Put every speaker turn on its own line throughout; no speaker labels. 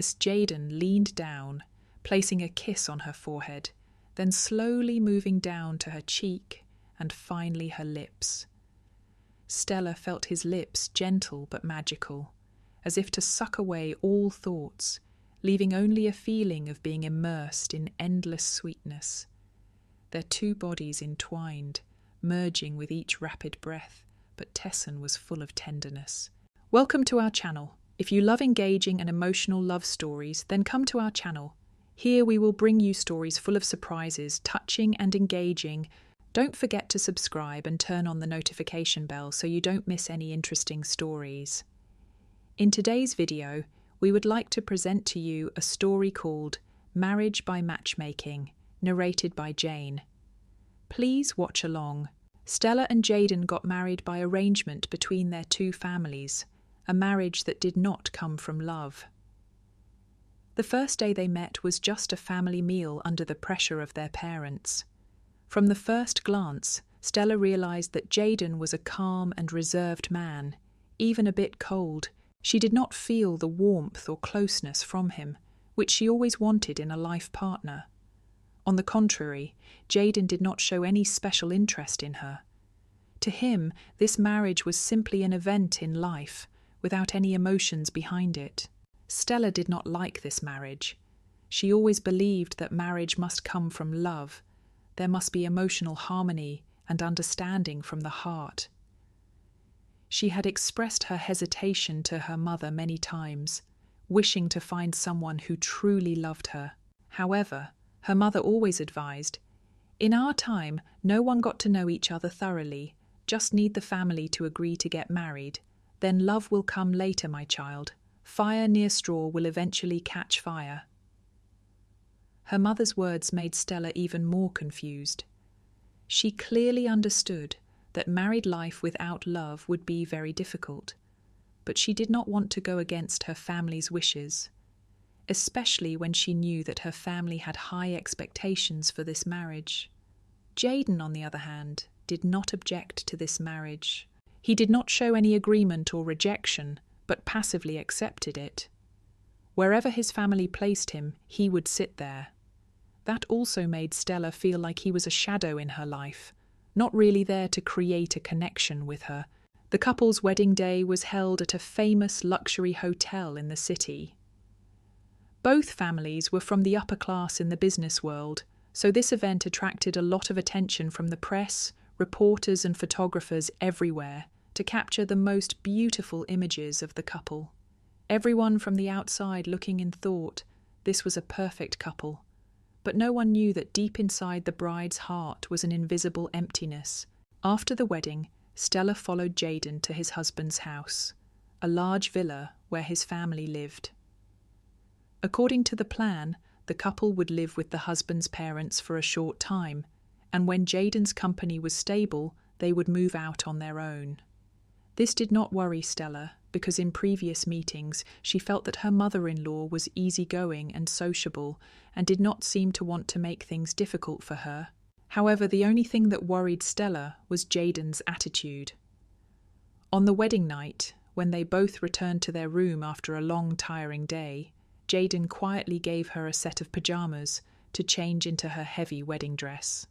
As Jaden leaned down, placing a kiss on her forehead, then slowly moving down to her cheek and finally her lips. Stella felt his lips gentle but magical, as if to suck away all thoughts, leaving only a feeling of being immersed in endless sweetness. Their two bodies entwined, merging with each rapid breath, but Tessin was full of tenderness. Welcome to our channel. If you love engaging and emotional love stories, then come to our channel. Here we will bring you stories full of surprises, touching and engaging. Don't forget to subscribe and turn on the notification bell so you don't miss any interesting stories. In today's video, we would like to present to you a story called Marriage by Matchmaking, narrated by Jane. Please watch along. Stella and Jaden got married by arrangement between their two families, a marriage that did not come from love. The first day they met was just a family meal under the pressure of their parents. From the first glance, Stella realized that Jaden was a calm and reserved man, even a bit cold. She did not feel the warmth or closeness from him, which she always wanted in a life partner. On the contrary, Jaden did not show any special interest in her. To him, this marriage was simply an event in life, without any emotions behind it. Stella did not like this marriage. She always believed that marriage must come from love. There must be emotional harmony and understanding from the heart. She had expressed her hesitation to her mother many times, wishing to find someone who truly loved her. However, her mother always advised, "In our time, no one got to know each other thoroughly. Just need the family to agree to get married. Then love will come later, my child. Fire near straw will eventually catch fire." Her mother's words made Stella even more confused. She clearly understood that married life without love would be very difficult, but she did not want to go against her family's wishes, especially when she knew that her family had high expectations for this marriage. Jaden, on the other hand, did not object to this marriage. He did not show any agreement or rejection, but passively accepted it. Wherever his family placed him, he would sit there. That also made Stella feel like he was a shadow in her life, not really there to create a connection with her. The couple's wedding day was held at a famous luxury hotel in the city. Both families were from the upper class in the business world, so this event attracted a lot of attention from the press, reporters and photographers everywhere to capture the most beautiful images of the couple. Everyone from the outside looking in thought, this was a perfect couple. But no one knew that deep inside the bride's heart was an invisible emptiness. After the wedding, Stella followed Jaden to his husband's house, a large villa where his family lived. According to the plan, the couple would live with the husband's parents for a short time, and when Jaden's company was stable, they would move out on their own. This did not worry Stella, because in previous meetings she felt that her mother-in-law was easygoing and sociable and did not seem to want to make things difficult for her. However, the only thing that worried Stella was Jaden's attitude. On the wedding night, when they both returned to their room after a long, tiring day, Jaden quietly gave her a set of pajamas to change into her heavy wedding dress.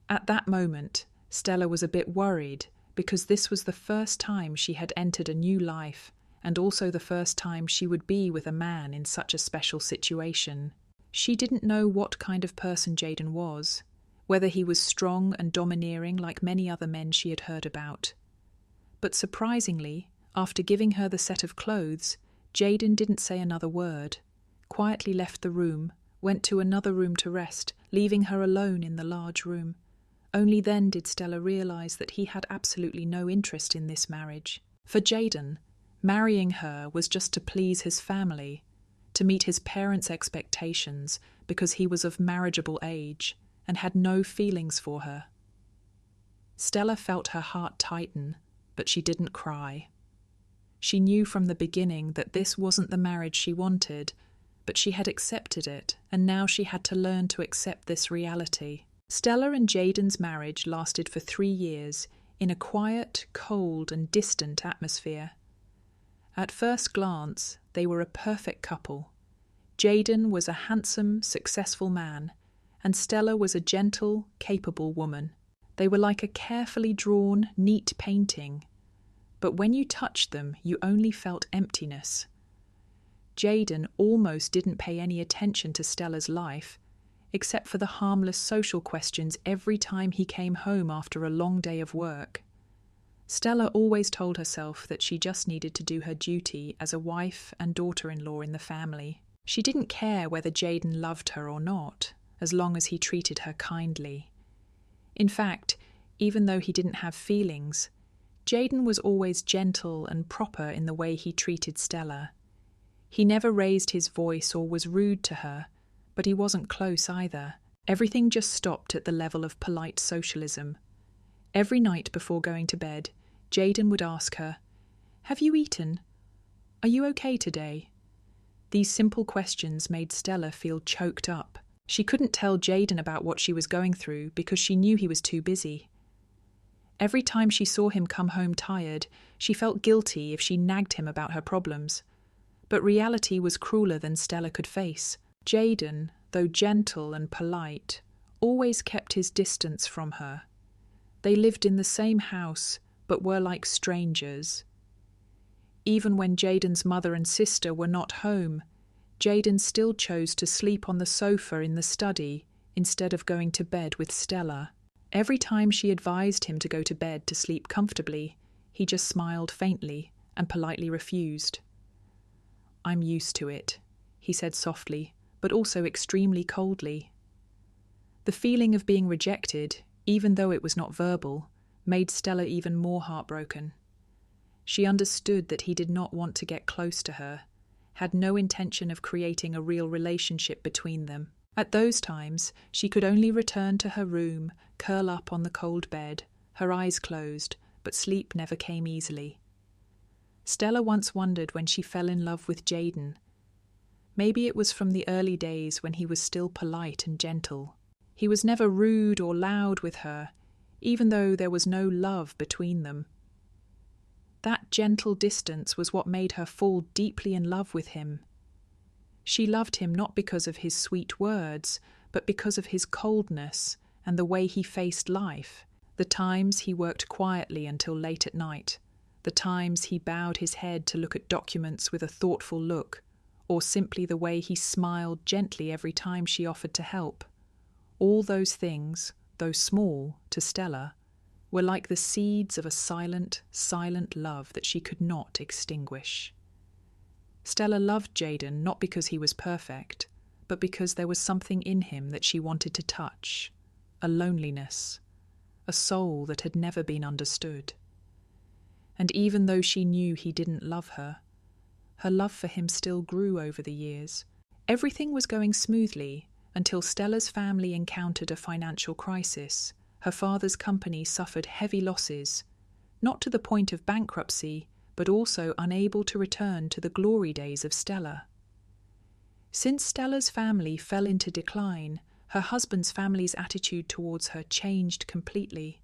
At that moment, Stella was a bit worried because this was the first time she had entered a new life and also the first time she would be with a man in such a special situation. She didn't know what kind of person Jaden was, whether he was strong and domineering like many other men she had heard about. But surprisingly, after giving her the set of clothes, Jaden didn't say another word, quietly left the room, went to another room to rest, leaving her alone in the large room. Only then did Stella realize that he had absolutely no interest in this marriage. For Jaden, marrying her was just to please his family, to meet his parents' expectations because he was of marriageable age and had no feelings for her. Stella felt her heart tighten, but she didn't cry. She knew from the beginning that this wasn't the marriage she wanted, but she had accepted it, and now she had to learn to accept this reality. Stella and Jaden's marriage lasted for 3 years in a quiet, cold and distant atmosphere. At first glance, they were a perfect couple. Jaden was a handsome, successful man, and Stella was a gentle, capable woman. They were like a carefully drawn, neat painting, but when you touched them, you only felt emptiness. Jaden almost didn't pay any attention to Stella's life, except for the harmless social questions every time he came home after a long day of work. Stella always told herself that she just needed to do her duty as a wife and daughter-in-law in the family. She didn't care whether Jaden loved her or not, as long as he treated her kindly. In fact, even though he didn't have feelings, Jaden was always gentle and proper in the way he treated Stella. He never raised his voice or was rude to her, but he wasn't close either. Everything just stopped at the level of polite socialism. Every night before going to bed, Jaden would ask her, "Have you eaten? Are you okay today?" These simple questions made Stella feel choked up. She couldn't tell Jaden about what she was going through because she knew he was too busy. Every time she saw him come home tired, she felt guilty if she nagged him about her problems. But reality was crueler than Stella could face. Jaden, though gentle and polite, always kept his distance from her. They lived in the same house, but were like strangers. Even when Jaden's mother and sister were not home, Jaden still chose to sleep on the sofa in the study instead of going to bed with Stella. Every time she advised him to go to bed to sleep comfortably, he just smiled faintly and politely refused. "I'm used to it," he said softly, but also extremely coldly. The feeling of being rejected, even though it was not verbal, made Stella even more heartbroken. She understood that he did not want to get close to her, had no intention of creating a real relationship between them. At those times, she could only return to her room, curl up on the cold bed, her eyes closed, but sleep never came easily. Stella once wondered when she fell in love with Jaden. Maybe it was from the early days when he was still polite and gentle. He was never rude or loud with her, even though there was no love between them. That gentle distance was what made her fall deeply in love with him. She loved him not because of his sweet words, but because of his coldness and the way he faced life. The times he worked quietly until late at night, the times he bowed his head to look at documents with a thoughtful look, or simply the way he smiled gently every time she offered to help. All those things, though small to Stella, were like the seeds of a silent, silent love that she could not extinguish. Stella loved Jaden not because he was perfect, but because there was something in him that she wanted to touch, a loneliness, a soul that had never been understood. And even though she knew he didn't love her, her love for him still grew over the years. Everything was going smoothly until Stella's family encountered a financial crisis. Her father's company suffered heavy losses, not to the point of bankruptcy, but also unable to return to the glory days of Stella. Since Stella's family fell into decline, her husband's family's attitude towards her changed completely.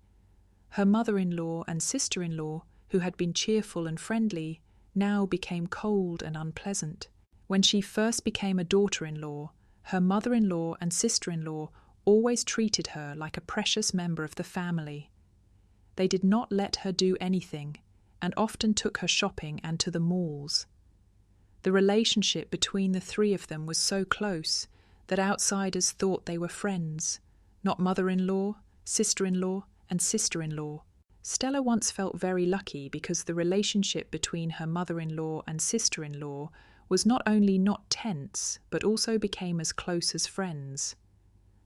Her mother-in-law and sister-in-law, who had been cheerful and friendly, now became cold and unpleasant. When she first became a daughter-in-law, her mother-in-law and sister-in-law always treated her like a precious member of the family. They did not let her do anything, and often took her shopping and to the malls. The relationship between the three of them was so close that outsiders thought they were friends, not mother-in-law, sister-in-law, and sister-in-law. Stella once felt very lucky because the relationship between her mother-in-law and sister-in-law was not only not tense, but also became as close as friends.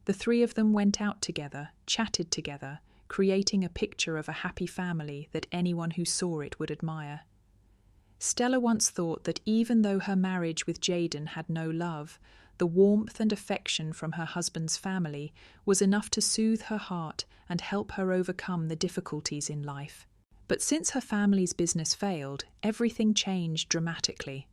The three of them went out together, chatted together, creating a picture of a happy family that anyone who saw it would admire. Stella once thought that even though her marriage with Jaden had no love, the warmth and affection from her husband's family was enough to soothe her heart and help her overcome the difficulties in life. But since her family's business failed, everything changed dramatically.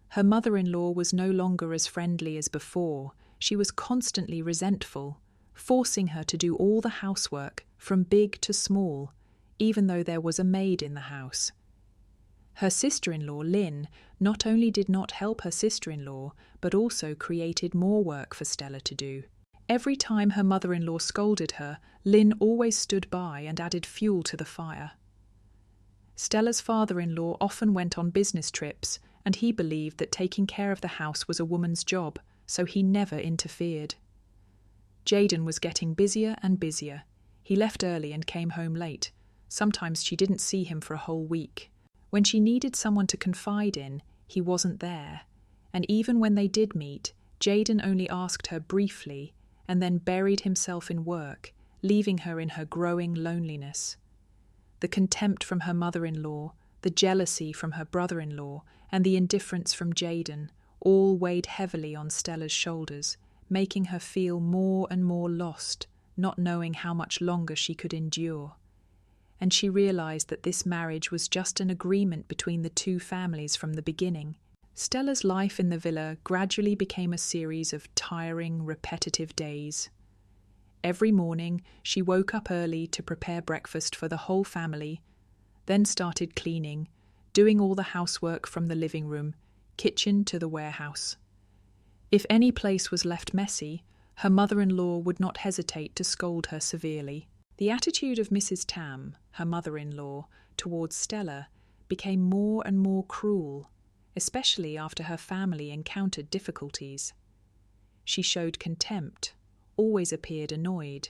Her mother-in-law was no longer as friendly as before. She was constantly resentful, forcing her to do all the housework, from big to small, even though there was a maid in the house. Her sister-in-law, Lynn, not only did not help her sister-in-law, but also created more work for Stella to do. Every time her mother-in-law scolded her, Lynn always stood by and added fuel to the fire. Stella's father-in-law often went on business trips, and he believed that taking care of the house was a woman's job, so he never interfered. Jaden was getting busier and busier. He left early and came home late. Sometimes she didn't see him for a whole week. When she needed someone to confide in, he wasn't there. And even when they did meet, Jaden only asked her briefly and then buried himself in work, leaving her in her growing loneliness. The contempt from her mother-in-law, the jealousy from her brother-in-law, and the indifference from Jaden all weighed heavily on Stella's shoulders, making her feel more and more lost, not knowing how much longer she could endure. And she realized that this marriage was just an agreement between the two families from the beginning. Stella's life in the villa gradually became a series of tiring, repetitive days. Every morning, she woke up early to prepare breakfast for the whole family, then started cleaning, doing all the housework from the living room, kitchen to the warehouse. If any place was left messy, her mother-in-law would not hesitate to scold her severely. The attitude of Mrs. Tam, her mother-in-law, towards Stella became more and more cruel, especially after her family encountered difficulties. She showed contempt, always appeared annoyed,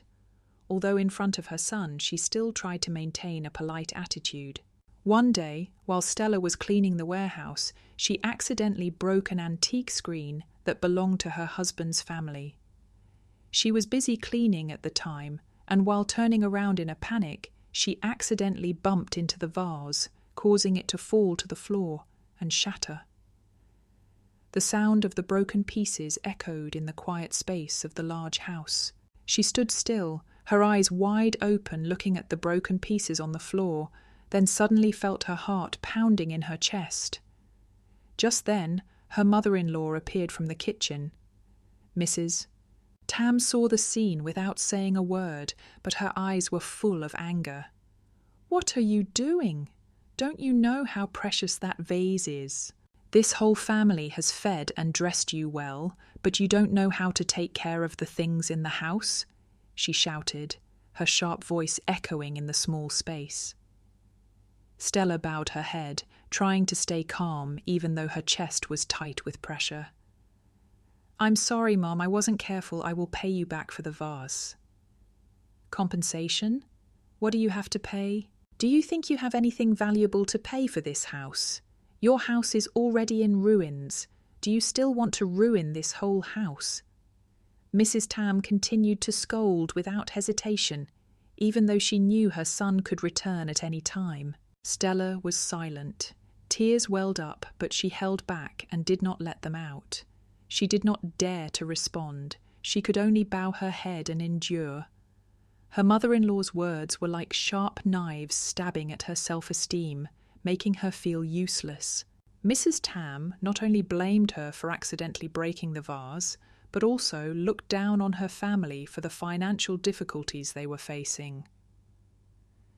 although in front of her son she still tried to maintain a polite attitude. One day, while Stella was cleaning the warehouse, she accidentally broke an antique screen that belonged to her husband's family. She was busy cleaning at the time, and while turning around in a panic, she accidentally bumped into the vase, causing it to fall to the floor and shatter. The sound of the broken pieces echoed in the quiet space of the large house. She stood still, her eyes wide open looking at the broken pieces on the floor, then suddenly felt her heart pounding in her chest. Just then, her mother-in-law appeared from the kitchen. Mrs. Tam saw the scene without saying a word, but her eyes were full of anger. "What are you doing? Don't you know how precious that vase is? This whole family has fed and dressed you well, but you don't know how to take care of the things in the house?" she shouted, her sharp voice echoing in the small space. Stella bowed her head, trying to stay calm even though her chest was tight with pressure. "I'm sorry, Mom, I wasn't careful. I will pay you back for the vase." "Compensation? What do you have to pay? Do you think you have anything valuable to pay for this house? Your house is already in ruins. Do you still want to ruin this whole house?" Mrs. Tam continued to scold without hesitation, even though she knew her son could return at any time. Stella was silent. Tears welled up, but she held back and did not let them out. She did not dare to respond. She could only bow her head and endure. Her mother-in-law's words were like sharp knives stabbing at her self-esteem, making her feel useless. Mrs. Tam not only blamed her for accidentally breaking the vase, but also looked down on her family for the financial difficulties they were facing.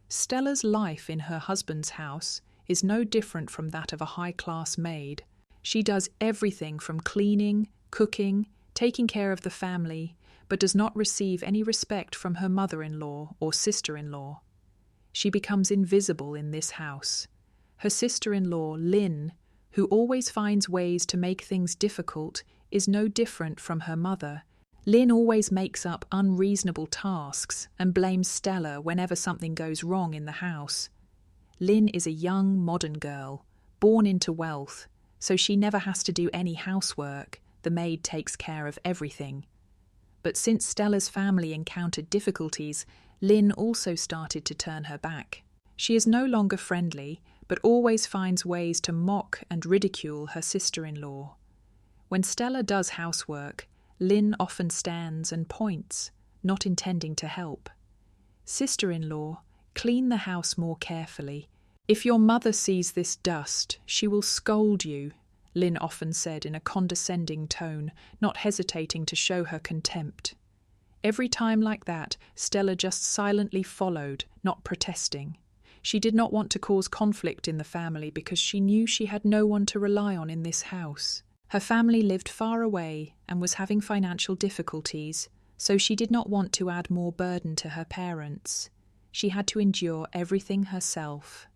Stella's life in her husband's house is no different from that of a high-class maid. She does everything from cleaning, cooking, taking care of the family, but does not receive any respect from her mother-in-law or sister-in-law. She becomes invisible in this house. Her sister-in-law, Lynn, who always finds ways to make things difficult, is no different from her mother. Lynn always makes up unreasonable tasks and blames Stella whenever something goes wrong in the house. Lynn is a young, modern girl, born into wealth, so she never has to do any housework. The maid takes care of everything. But since Stella's family encountered difficulties, Lynn also started to turn her back. She is no longer friendly, but always finds ways to mock and ridicule her sister-in-law. When Stella does housework, Lynn often stands and points, not intending to help. "Sister-in-law, clean the house more carefully. If your mother sees this dust, she will scold you," Lynn often said in a condescending tone, not hesitating to show her contempt. Every time like that, Stella just silently followed, not protesting. She did not want to cause conflict in the family because she knew she had no one to rely on in this house. Her family lived far away and was having financial difficulties, so she did not want to add more burden to her parents. She had to endure everything herself.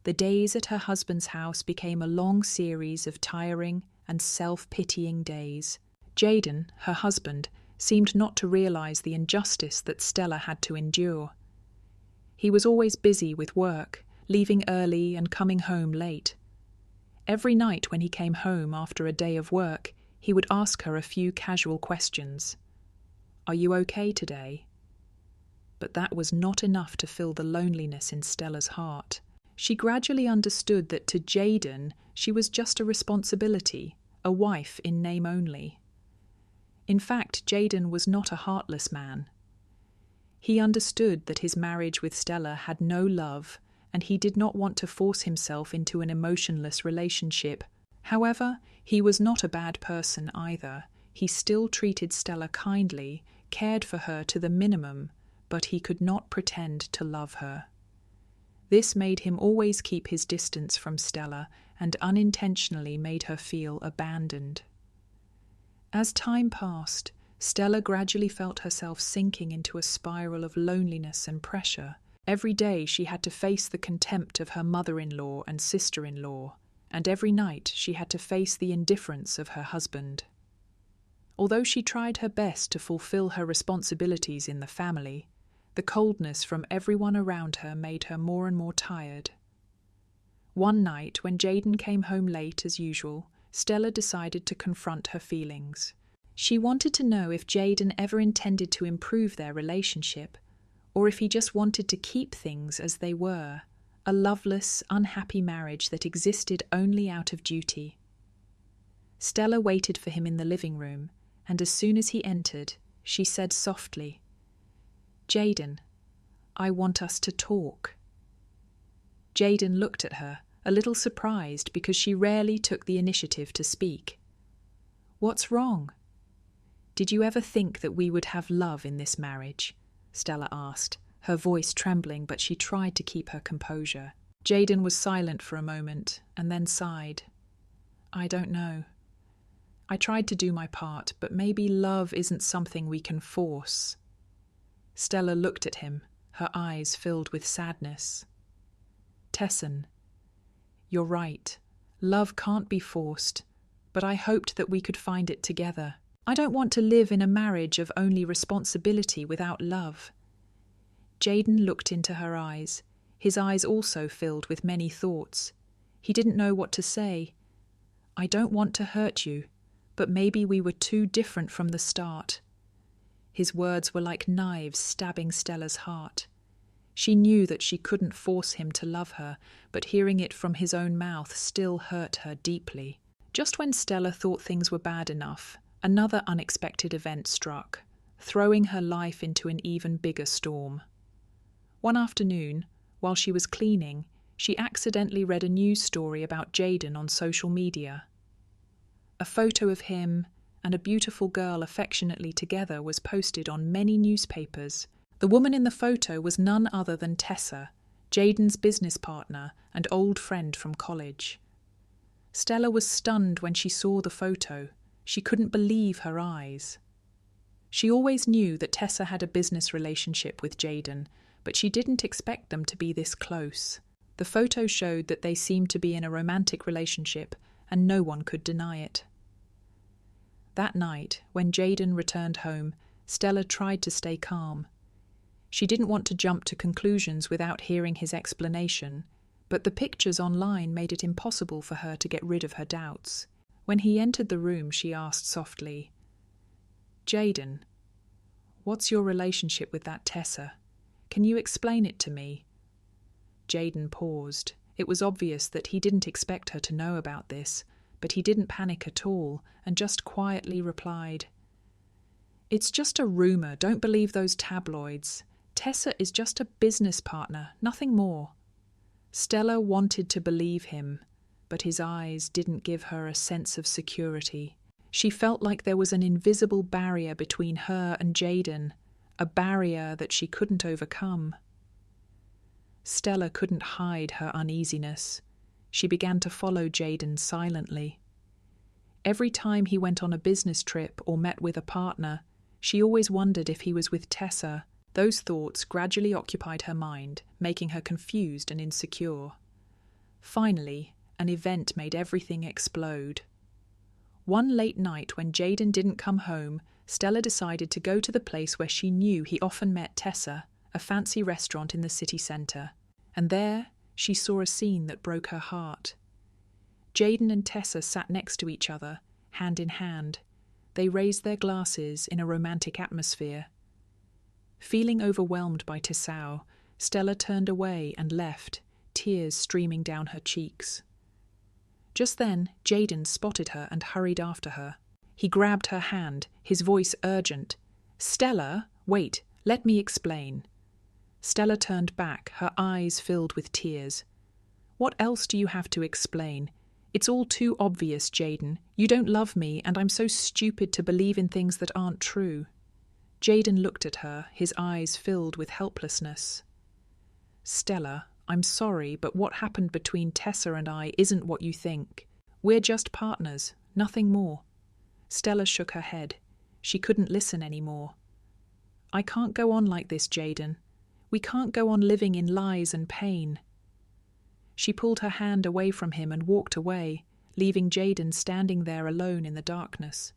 The days at her husband's house became a long series of tiring and self-pitying days. Jaden, her husband, seemed not to realize the injustice that Stella had to endure. He was always busy with work, leaving early and coming home late. Every night when he came home after a day of work, he would ask her a few casual questions. "Are you okay today?" But that was not enough to fill the loneliness in Stella's heart. She gradually understood that to Jaden she was just a responsibility, a wife in name only. In fact, Jaden was not a heartless man. He understood that his marriage with Stella had no love, and he did not want to force himself into an emotionless relationship. However, he was not a bad person either. He still treated Stella kindly, cared for her to the minimum, but he could not pretend to love her. This made him always keep his distance from Stella and unintentionally made her feel abandoned. As time passed, Stella gradually felt herself sinking into a spiral of loneliness and pressure. Every day she had to face the contempt of her mother-in-law and sister-in-law, and every night she had to face the indifference of her husband. Although she tried her best to fulfill her responsibilities in the family, the coldness from everyone around her made her more and more tired. One night, when Jaden came home late as usual, Stella decided to confront her feelings. She wanted to know if Jaden ever intended to improve their relationship, or if he just wanted to keep things as they were, a loveless, unhappy marriage that existed only out of duty. Stella waited for him in the living room, and as soon as he entered, she said softly, "Jaden, I want us to talk." Jaden looked at her, a little surprised because she rarely took the initiative to speak. "What's wrong?" "Did you ever think that we would have love in this marriage?" Stella asked, her voice trembling, but she tried to keep her composure. Jaden was silent for a moment, and then sighed. "I don't know. I tried to do my part, but maybe love isn't something we can force." Stella looked at him, her eyes filled with sadness. "Tessan, you're right. Love can't be forced, but I hoped that we could find it together. I don't want to live in a marriage of only responsibility without love." Jaden looked into her eyes, his eyes also filled with many thoughts. He didn't know what to say. "I don't want to hurt you, but maybe we were too different from the start." His words were like knives stabbing Stella's heart. She knew that she couldn't force him to love her, but hearing it from his own mouth still hurt her deeply. Just when Stella thought things were bad enough, another unexpected event struck, throwing her life into an even bigger storm. One afternoon, while she was cleaning, she accidentally read a news story about Jaden on social media. A photo of him and a beautiful girl affectionately together was posted on many newspapers. The woman in the photo was none other than Tessa, Jaden's business partner and old friend from college. Stella was stunned when she saw the photo. She couldn't believe her eyes. She always knew that Tessa had a business relationship with Jaden, but she didn't expect them to be this close. The photo showed that they seemed to be in a romantic relationship, and no one could deny it. That night, when Jaden returned home, Stella tried to stay calm. She didn't want to jump to conclusions without hearing his explanation, but the pictures online made it impossible for her to get rid of her doubts. When he entered the room, she asked softly, "Jaden, what's your relationship with that Tessa? Can you explain it to me?" Jaden paused. It was obvious that he didn't expect her to know about this, but he didn't panic at all and just quietly replied, "It's just a rumor. Don't believe those tabloids. Tessa is just a business partner, nothing more." Stella wanted to believe him, but his eyes didn't give her a sense of security. She felt like there was an invisible barrier between her and Jaden, a barrier that she couldn't overcome. Stella couldn't hide her uneasiness. She began to follow Jaden silently. Every time he went on a business trip or met with a partner, she always wondered if he was with Tessa. Those thoughts gradually occupied her mind, making her confused and insecure. Finally, an event made everything explode. One late night when Jaden didn't come home, Stella decided to go to the place where she knew he often met Tessa, a fancy restaurant in the city centre. And there, she saw a scene that broke her heart. Jaden and Tessa sat next to each other, hand in hand. They raised their glasses in a romantic atmosphere. Feeling overwhelmed by Tessau, Stella turned away and left, tears streaming down her cheeks. Just then, Jaden spotted her and hurried after her. He grabbed her hand, his voice urgent. "Stella, wait, let me explain." Stella turned back, her eyes filled with tears. "What else do you have to explain? It's all too obvious, Jaden. You don't love me, and I'm so stupid to believe in things that aren't true." Jaden looked at her, his eyes filled with helplessness. "Stella, I'm sorry, but what happened between Tessa and I isn't what you think. We're just partners, nothing more." Stella shook her head. She couldn't listen anymore. "I can't go on like this, Jaden. We can't go on living in lies and pain." She pulled her hand away from him and walked away, leaving Jaden standing there alone in the darkness.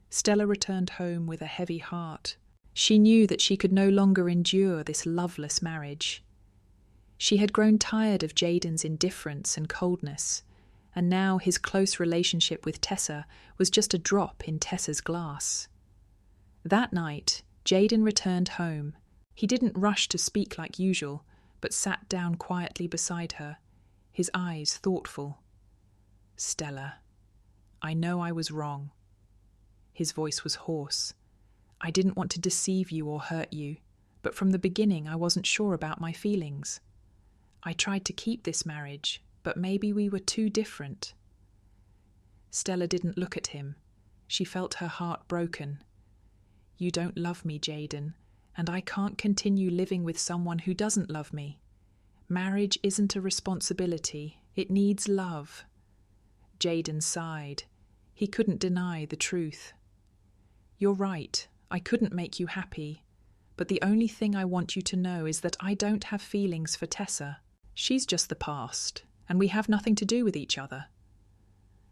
Stella returned home with a heavy heart. She knew that she could no longer endure this loveless marriage. She had grown tired of Jaden's indifference and coldness, and now his close relationship with Tessa was just a drop in Tessa's glass. That night, Jaden returned home. He didn't rush to speak like usual, but sat down quietly beside her, his eyes thoughtful. "Stella, I know I was wrong." His voice was hoarse. "I didn't want to deceive you or hurt you, but from the beginning I wasn't sure about my feelings. I tried to keep this marriage, but maybe we were too different." Stella didn't look at him. She felt her heart broken. "You don't love me, Jaden, and I can't continue living with someone who doesn't love me. Marriage isn't a responsibility, it needs love." Jaden sighed. He couldn't deny the truth. "You're right, I couldn't make you happy, but the only thing I want you to know is that I don't have feelings for Tessa. She's just the past, and we have nothing to do with each other."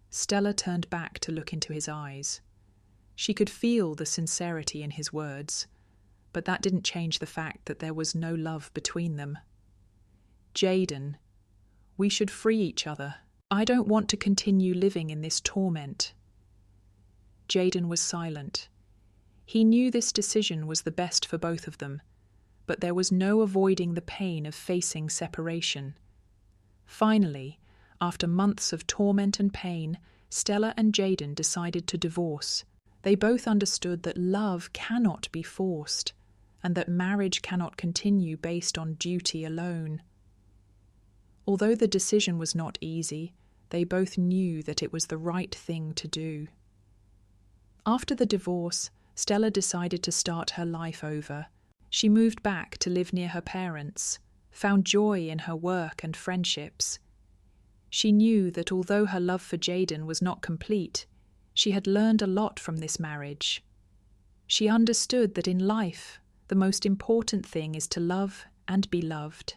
Stella turned back to look into his eyes. She could feel the sincerity in his words, but that didn't change the fact that there was no love between them. "Jaden, we should free each other. I don't want to continue living in this torment." Jaden was silent. He knew this decision was the best for both of them, but there was no avoiding the pain of facing separation. Finally, after months of torment and pain, Stella and Jaden decided to divorce. They both understood that love cannot be forced, and that marriage cannot continue based on duty alone. Although the decision was not easy, they both knew that it was the right thing to do. After the divorce, Stella decided to start her life over. She moved back to live near her parents, found joy in her work and friendships. She knew that although her love for Jaden was not complete, she had learned a lot from this marriage. She understood that in life, the most important thing is to love and be loved,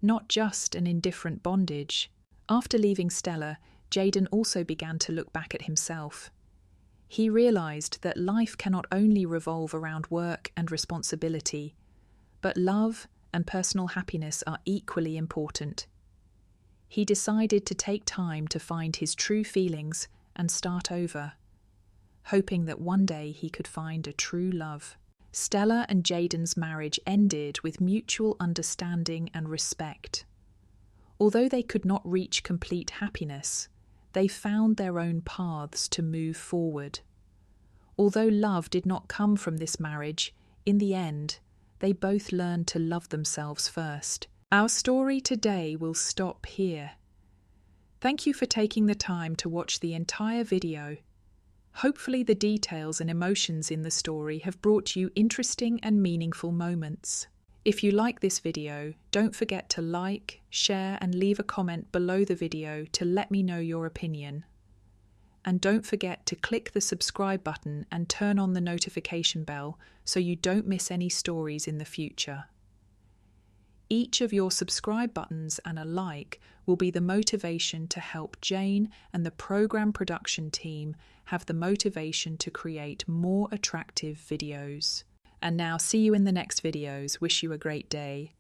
not just an indifferent bondage. After leaving Stella, Jaden also began to look back at himself. He realized that life cannot only revolve around work and responsibility, but love and personal happiness are equally important. He decided to take time to find his true feelings and start over, hoping that one day he could find a true love. Stella and Jaden's marriage ended with mutual understanding and respect. Although they could not reach complete happiness, they found their own paths to move forward. Although love did not come from this marriage, in the end, they both learned to love themselves first. Our story today will stop here. Thank you for taking the time to watch the entire video. Hopefully the details and emotions in the story have brought you interesting and meaningful moments. If you like this video, don't forget to like, share and leave a comment below the video to let me know your opinion. And don't forget to click the subscribe button and turn on the notification bell so you don't miss any stories in the future. Each of your subscribe buttons and a like will be the motivation to help Jane and the program production team have the motivation to create more attractive videos. And now see you in the next videos. Wish you a great day.